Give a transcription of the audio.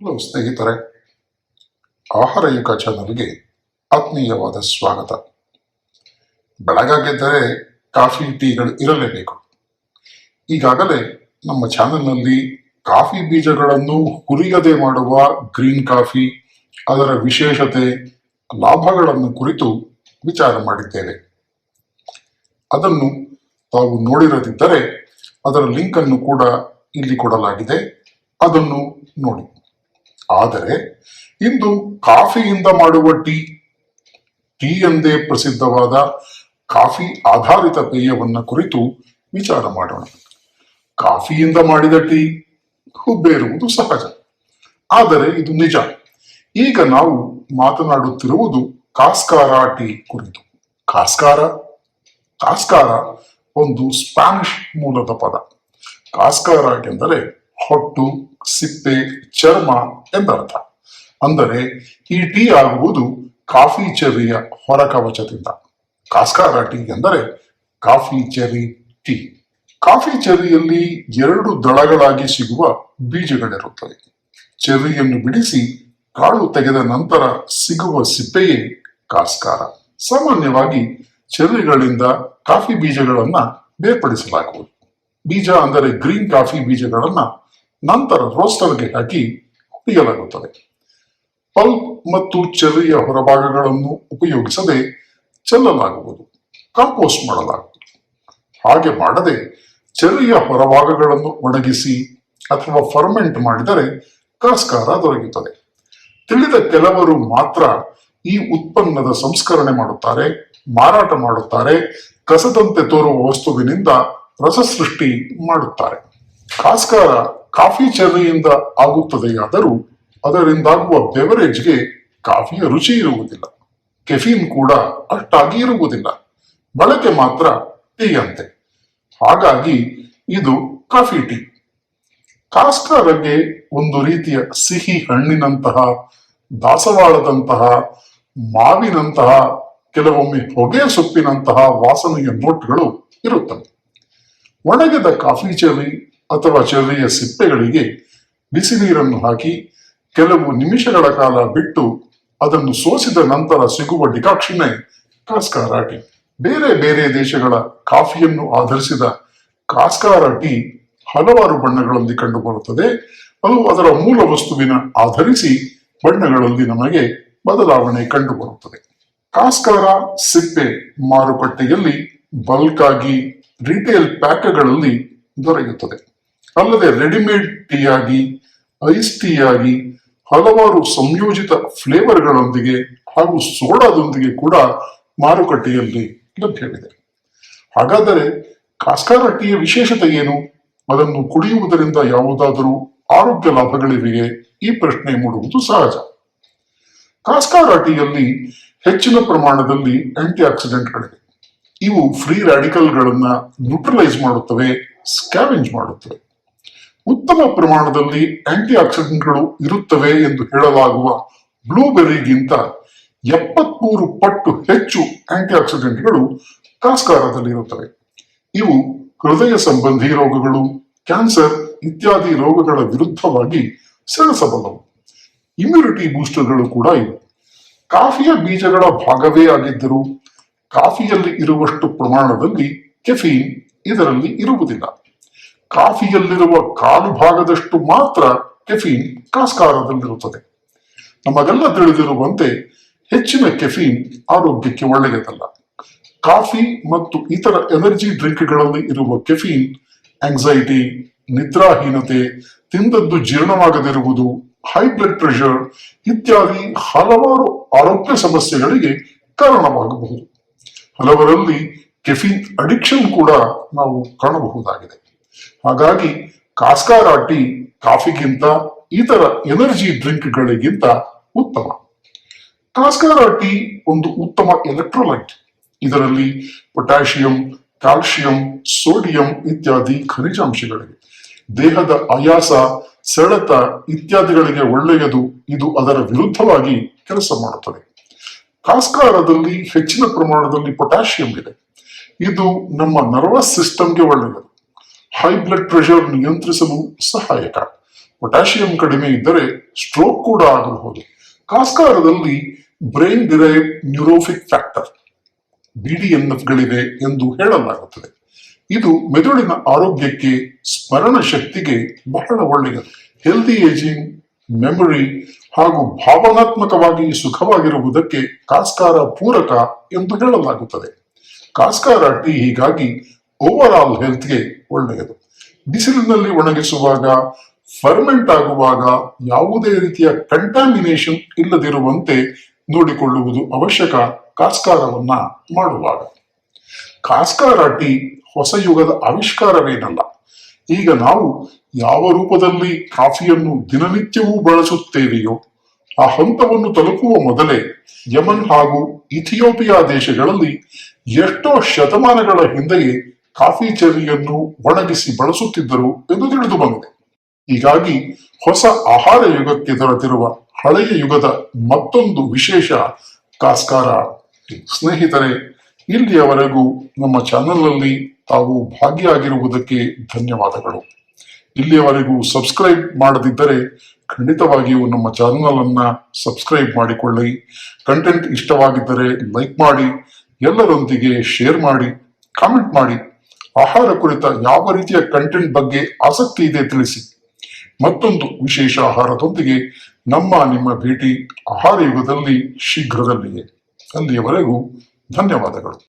Hello ಸ್ನೇಹಿತರೆ, ಆಹಾರ ಯುಗ ಚಾನಲ್ಗೆ ಆತ್ಮೀಯವಾದ ಸ್ವಾಗತ. ಬೆಳಗಾಗಿದ್ದರೆ ಕಾಫಿ ಟೀಗಳು ಇರಲೇಬೇಕು. ಈಗಾಗಲೇ ನಮ್ಮ ಚಾನಲ್ನಲ್ಲಿ ಕಾಫಿ ಬೀಜಗಳನ್ನು ಹುರಿಯದೆ ಮಾಡುವ ಗ್ರೀನ್ ಕಾಫಿ, ಅದರ ವಿಶೇಷತೆ, ಲಾಭಗಳನ್ನು ಕುರಿತು ವಿಚಾರ ಮಾಡಿದ್ದೇವೆ. ಅದನ್ನು ತಾವು ನೋಡಿರದಿದ್ದರೆ ಅದರ ಲಿಂಕ್ ಅನ್ನು ಕೂಡ ಇಲ್ಲಿ ಕೊಡಲಾಗಿದೆ, ಅದನ್ನು ನೋಡಿ. ಆದರೆ ಇಂದು ಕಾಫಿಯಿಂದ ಮಾಡುವ ಟೀ ಎಂದೇ ಪ್ರಸಿದ್ಧವಾದ ಕಾಫಿ ಆಧಾರಿತ ಪೇಯವನ್ನ ಕುರಿತು ವಿಚಾರ ಮಾಡೋಣ. ಕಾಫಿಯಿಂದ ಮಾಡಿದ ಟೀ ಹುಬ್ಬೇರುವುದು ಸಹಜ, ಆದರೆ ಇದು ನಿಜ. ಈಗ ನಾವು ಮಾತನಾಡುತ್ತಿರುವುದು ಕಾಸ್ಕಾರ ಟೀ ಕುರಿತು. ಕಾಸ್ಕಾರ ಕಾಸ್ಕಾರ ಒಂದು ಸ್ಪ್ಯಾನಿಷ್ ಮೂಲದ ಪದ. ಕಾಸ್ಕಾರ ಎಂದರೆ ಹೊಟ್ಟು, ಸಿಪ್ಪೆ, ಚರ್ಮ ಎಂದರ್ಥ. ಅಂದರೆ ಈ ಟೀ ಆಗುವುದು ಕಾಫಿ ಚೆರ್ರಿಯ ಹೊರಕವಚದಿಂದ. ಕಾಸ್ಕಾರ ಟೀ ಎಂದರೆ ಕಾಫಿ ಚೆರ್ರಿ ಟೀ. ಕಾಫಿ ಚೆರ್ರಿಯಲ್ಲಿ 2 ದಳಗಳಾಗಿ ಸಿಗುವ ಬೀಜಗಳಿರುತ್ತವೆ. ಚೆರ್ರಿಯನ್ನು ಬಿಡಿಸಿ ಕಾಳು ತೆಗೆದ ನಂತರ ಸಿಗುವ ಸಿಪ್ಪೆಯೇ ಕಾಸ್ಕಾರ. ಸಾಮಾನ್ಯವಾಗಿ ಚೆರ್ರಿಗಳಿಂದ ಕಾಫಿ ಬೀಜಗಳನ್ನ ಬೇರ್ಪಡಿಸಲಾಗುವುದು. ಬೀಜ ಅಂದರೆ ಗ್ರೀನ್ ಕಾಫಿ ಬೀಜಗಳನ್ನ ನಂತರ ರೋಸ್ಟರ್ಗೆ ಹಾಕಿ ಹುರಿಯಲಾಗುತ್ತದೆ. ಪಲ್ಪ್ ಮತ್ತು ಚೆರ್ರಿಯ ಹೊರಭಾಗಗಳನ್ನು ಉಪಯೋಗಿಸದೆ ಚೆಲ್ಲಲಾಗುವುದು, ಕಾಂಪೋಸ್ಟ್ ಮಾಡಲಾಗುವುದು. ಹಾಗೆ ಮಾಡದೆ ಚೆರ್ರಿಯ ಹೊರಭಾಗಗಳನ್ನು ಒಣಗಿಸಿ ಅಥವಾ ಫರ್ಮೆಂಟ್ ಮಾಡಿದರೆ ಕಾಸ್ಕಾರ ದೊರೆಯುತ್ತದೆ. ತಿಳಿದ ಕೆಲವರು ಮಾತ್ರ ಈ ಉತ್ಪನ್ನದ ಸಂಸ್ಕರಣೆ ಮಾಡುತ್ತಾರೆ, ಮಾರಾಟ ಮಾಡುತ್ತಾರೆ, ಕಸದಂತೆ ತೋರುವ ವಸ್ತುವಿನಿಂದ ರಸಸೃಷ್ಟಿ ಮಾಡುತ್ತಾರೆ. ಕಾಸ್ಕಾರ ಕಾಫಿ ಚೆರ್ರಿಯಿಂದ ಆಗುತ್ತದೆಯಾದರೂ ಅದರಿಂದಾಗುವ ಬೆವರೇಜ್ಗೆ ಕಾಫಿಯ ರುಚಿ ಇರುವುದಿಲ್ಲ. ಕೆಫೀನ್ ಕೂಡ ಅಷ್ಟಾಗಿ ಇರುವುದಿಲ್ಲ. ಬಳಕೆ ಮಾತ್ರ ಟೀ ಅಂತೆ. ಹಾಗಾಗಿ ಇದು ಕಾಫಿ ಟೀ. ಕಾಸ್ಕಾರಗೆ ಒಂದು ರೀತಿಯ ಸಿಹಿ ಹಣ್ಣಿನಂತಹ, ದಾಸವಾಳದಂತಹ, ಮಾವಿನಂತಹ, ಕೆಲವೊಮ್ಮೆ ಹೊಗೆ ಸೊಪ್ಪಿನಂತಹ ವಾಸನೆಯ ನೋಟ್ಗಳು ಇರುತ್ತವೆ. ಒಣಗಿದ ಕಾಫಿ ಚೆರ್ರಿ ಅಥವಾ ಚೆರ್ರಿಯ ಸಿಪ್ಪೆಗಳಿಗೆ ಬಿಸಿ ನೀರನ್ನು ಹಾಕಿ ಕೆಲವು ನಿಮಿಷಗಳ ಕಾಲ ಬಿಟ್ಟು ಅದನ್ನು ಸೋಸಿದ ನಂತರ ಸಿಗುವ ಡಿಕಾಕ್ಷನ್ನೇ ಕಾಸ್ಕಾರ ಟೀ. ಬೇರೆ ಬೇರೆ ದೇಶಗಳ ಕಾಫಿಯನ್ನು ಆಧರಿಸಿದ ಕಾಸ್ಕಾರ ಟೀ ಹಲವಾರು ಬಣ್ಣಗಳಲ್ಲಿ ಕಂಡುಬರುತ್ತದೆ. ಅದು ಅದರ ಮೂಲ ವಸ್ತುವಿನ ಆಧರಿಸಿ ಬಣ್ಣಗಳಲ್ಲಿ ನಮಗೆ ಬದಲಾವಣೆ ಕಂಡುಬರುತ್ತದೆ. ಕಾಸ್ಕಾರ ಸಿಪ್ಪೆ ಮಾರುಕಟ್ಟೆಯಲ್ಲಿ ಬಲ್ಕ್ ಆಗಿ ರಿಟೇಲ್ ಪ್ಯಾಕ್ಗಳಲ್ಲಿ ದೊರೆಯುತ್ತದೆ. ಅಲ್ಲದೆ ರೆಡಿಮೇಡ್ ಟೀ ಆಗಿ, ಐಸ್ ಟೀ ಆಗಿ, ಹಲವಾರು ಸಂಯೋಜಿತ ಫ್ಲೇವರ್ಗಳೊಂದಿಗೆ ಹಾಗೂ ಸೋಡಾದೊಂದಿಗೆ ಕೂಡ ಮಾರುಕಟ್ಟೆಯಲ್ಲಿ ಲಭ್ಯವಿದೆ. ಹಾಗಾದರೆ ಕಾಸ್ಕಾರ ಟೀಯ ವಿಶೇಷತೆ ಏನು? ಅದನ್ನು ಕುಡಿಯುವುದರಿಂದ ಯಾವುದಾದರೂ ಆರೋಗ್ಯ ಲಾಭಗಳಿವೆಯೇ? ಈ ಪ್ರಶ್ನೆ ಮೂಡುವುದು ಸಹಜ. ಕಾಸ್ಕಾರ ಟೀಯಲ್ಲಿ ಹೆಚ್ಚಿನ ಪ್ರಮಾಣದಲ್ಲಿ ಆಂಟಿ ಆಕ್ಸಿಡೆಂಟ್ಗಳಿವೆ. ಇವು ಫ್ರೀ ರ್ಯಾಡಿಕಲ್ಗಳನ್ನ ನ್ಯೂಟ್ರಲೈಸ್ ಮಾಡುತ್ತವೆ, ಸ್ಕ್ಯಾವೆಂಜ್ ಮಾಡುತ್ತವೆ. ಉತ್ತಮ ಪ್ರಮಾಣದಲ್ಲಿ ಆಂಟಿ ಆಕ್ಸಿಡೆಂಟ್ಗಳು ಇರುತ್ತವೆ ಎಂದು ಹೇಳಲಾಗುವ ಬ್ಲೂಬೆರ್ರಿಗಿಂತ 73 ಪಟ್ಟು ಹೆಚ್ಚು ಆಂಟಿ ಆಕ್ಸಿಡೆಂಟ್ಗಳು ಕಾಸ್ಕಾರದಲ್ಲಿರುತ್ತವೆ. ಇವು ಹೃದಯ ಸಂಬಂಧಿ ರೋಗಗಳು, ಕ್ಯಾನ್ಸರ್ ಇತ್ಯಾದಿ ರೋಗಗಳ ವಿರುದ್ಧವಾಗಿ ಸೆಣಸಬಲ್ಲವು. ಇಮ್ಯುನಿಟಿ ಬೂಸ್ಟರ್ಗಳು ಕೂಡ ಇವೆ. ಕಾಫಿಯ ಬೀಜಗಳ ಭಾಗವೇ ಆಗಿದ್ದರೂ ಕಾಫಿಯಲ್ಲಿ ಇರುವಷ್ಟು ಪ್ರಮಾಣದಲ್ಲಿ ಕೆಫೀನ್ ಇದರಲ್ಲಿ ಇರುವುದಿಲ್ಲ. ಕಾಫಿಯಲ್ಲಿರುವ 1/4 ಭಾಗದಷ್ಟು ಮಾತ್ರ ಕೆಫೀನ್ ಕಾಸ್ಕಾರದಲ್ಲಿರುತ್ತದೆ. ನಮಗೆಲ್ಲ ತಿಳಿದಿರುವಂತೆ ಹೆಚ್ಚಿನ ಕೆಫೀನ್ ಆರೋಗ್ಯಕ್ಕೆ ಒಳ್ಳೆಯದಲ್ಲ. ಕಾಫಿ ಮತ್ತು ಇತರ ಎನರ್ಜಿ ಡ್ರಿಂಕ್ಗಳಲ್ಲಿ ಇರುವ ಕೆಫೀನ್ ಆಂಗ್ಸೈಟಿ, ನಿದ್ರಾಹೀನತೆ, ತಿಂದದ್ದು ಜೀರ್ಣವಾಗದಿರುವುದು, ಹೈ ಬ್ಲಡ್ ಪ್ರೆಷರ್ ಇತ್ಯಾದಿ ಹಲವಾರು ಆರೋಗ್ಯ ಸಮಸ್ಯೆಗಳಿಗೆ ಕಾರಣವಾಗಬಹುದು. ಹಲವರಲ್ಲಿ ಕೆಫೀನ್ ಅಡಿಕ್ಷನ್ ಕೂಡ ನಾವು ಕಾಣಬಹುದಾಗಿದೆ. ಹಾಗಾಗಿ ಕಾಸ್ಕಾರ ಟೀ ಕಾಫಿಗಿಂತ ಇತರ ಎನರ್ಜಿ ಡ್ರಿಂಕ್ಗಳಿಗಿಂತ ಉತ್ತಮ. ಕಾಸ್ಕಾರ ಟೀ ಒಂದು ಉತ್ತಮ ಎಲೆಕ್ಟ್ರೋಲೈಟ್. ಇದರಲ್ಲಿ ಪೊಟ್ಯಾಷಿಯಂ, ಕ್ಯಾಲ್ಸಿಯಂ, ಸೋಡಿಯಂ ಇತ್ಯಾದಿ ಖನಿಜಾಂಶಗಳಿವೆ. ದೇಹದ ಆಯಾಸ, ಸೆಳೆತ ಇತ್ಯಾದಿಗಳಿಗೆ ಒಳ್ಳೆಯದು. ಇದು ಅದರ ವಿರುದ್ಧವಾಗಿ ಕೆಲಸ ಮಾಡುತ್ತದೆ. ಕಾಸ್ಕಾರದಲ್ಲಿ ಹೆಚ್ಚಿನ ಪ್ರಮಾಣದಲ್ಲಿ ಪೊಟ್ಯಾಷಿಯಂ ಇದೆ. ಇದು ನಮ್ಮ ನರ್ವಸ್ ಸಿಸ್ಟಮ್ಗೆ ಒಳ್ಳೆಯದು. ಹೈ ಬ್ಲಡ್ ಪ್ರೆಷರ್ ನಿಯಂತ್ರಿಸಲು ಸಹಾಯಕ. ಪೊಟ್ಯಾಷಿಯಂ ಕಡಿಮೆ ಇದ್ದರೆ ಸ್ಟ್ರೋಕ್ ಕೂಡ ಆಗಬಹುದು. ಕಾಸ್ಕಾರದಲ್ಲಿ ಬ್ರೈನ್ ಡಿರೈವ್ ನ್ಯೂರೋಫಿಕ್ ಫ್ಯಾಕ್ಟರ್ BDNFಗಳಿವೆ ಎಂದು ಹೇಳಲಾಗುತ್ತದೆ. ಇದು ಮೆದುಳಿನ ಆರೋಗ್ಯಕ್ಕೆ, ಸ್ಮರಣ ಶಕ್ತಿಗೆ ಬಹಳ ಒಳ್ಳೆಯದು. ಹೆಲ್ದಿ ಏಜಿಂಗ್, ಮೆಮೊರಿ ಹಾಗೂ ಭಾವನಾತ್ಮಕವಾಗಿ ಸುಖವಾಗಿರುವುದಕ್ಕೆ ಕಾಸ್ಕಾರ ಪೂರಕ ಎಂದು ಹೇಳಲಾಗುತ್ತದೆ. ಕಾಸ್ಕಾರ ಟೀ ಹೀಗಾಗಿ ಓವರ್ ಆಲ್ ಹೆಲ್ತ್ಗೆ ಒಳ್ಳೆಯದು. ಬಿಸಿಲಿನಲ್ಲಿ ಒಣಗಿಸುವಾಗ, ಫರ್ಮೆಂಟ್ ಆಗುವಾಗ ಯಾವುದೇ ರೀತಿಯ ಕಂಟಾಮಿನೇಷನ್ ಇಲ್ಲದಿರುವಂತೆ ನೋಡಿಕೊಳ್ಳುವುದು ಅವಶ್ಯಕ ಕಾಸ್ಕಾರವನ್ನ ಮಾಡುವಾಗ. ಕಾಸ್ಕಾರ ಟೀ ಹೊಸ ಯುಗದ ಆವಿಷ್ಕಾರವೇನಲ್ಲ. ಈಗ ನಾವು ಯಾವ ರೂಪದಲ್ಲಿ ಕಾಫಿಯನ್ನು ದಿನನಿತ್ಯವೂ ಬಳಸುತ್ತೇವೆಯೋ ಆ ಹಂತವನ್ನು ತಲುಪುವ ಮೊದಲೇ ಯಮನ್ ಹಾಗೂ ಇಥಿಯೋಪಿಯಾ ದೇಶಗಳಲ್ಲಿ ಎಷ್ಟೋ ಶತಮಾನಗಳ ಹಿಂದೆಯೇ ಕಾಫಿ ಚೆರ್ರಿಯನ್ನು ಒಣಗಿಸಿ ಬಳಸುತ್ತಿದ್ದರು ಎಂದು ತಿಳಿದು ಬಂದಿದೆ. ಹೀಗಾಗಿ ಹೊಸ ಆಹಾರ ಯುಗಕ್ಕೆ ದೊರೆತಿರುವ ಹಳೆಯ ಯುಗದ ಮತ್ತೊಂದು ವಿಶೇಷ ಕಾಸ್ಕಾರ ಟೀ. ಸ್ನೇಹಿತರೆ, ಇಲ್ಲಿಯವರೆಗೂ ನಮ್ಮ ಚಾನೆಲ್ನಲ್ಲಿ ತಾವು ಭಾಗಿಯಾಗಿರುವುದಕ್ಕೆ ಧನ್ಯವಾದಗಳು. ಇಲ್ಲಿಯವರೆಗೂ ಸಬ್ಸ್ಕ್ರೈಬ್ ಮಾಡದಿದ್ದರೆ ಖಂಡಿತವಾಗಿಯೂ ನಮ್ಮ ಚಾನೆಲ್ ಅನ್ನ ಸಬ್ಸ್ಕ್ರೈಬ್ ಮಾಡಿಕೊಳ್ಳಿ. ಕಂಟೆಂಟ್ ಇಷ್ಟವಾಗಿದ್ದರೆ ಲೈಕ್ ಮಾಡಿ, ಎಲ್ಲರೊಂದಿಗೆ ಶೇರ್ ಮಾಡಿ, ಕಾಮೆಂಟ್ ಮಾಡಿ. ಆಹಾರ ಕುರಿತ ಯಾವ ರೀತಿಯ ಕಂಟೆಂಟ್ ಬಗ್ಗೆ ಆಸಕ್ತಿ ಇದೆ ತಿಳಿಸಿ. ಮತ್ತೊಂದು ವಿಶೇಷ ಆಹಾರದೊಂದಿಗೆ ನಿಮ್ಮ ಭೇಟಿ ಆಹಾರ ಯುಗದಲ್ಲಿ ಶೀಘ್ರದಲ್ಲಿಯೇ. ಅಲ್ಲಿಯವರೆಗೂ ಧನ್ಯವಾದಗಳು.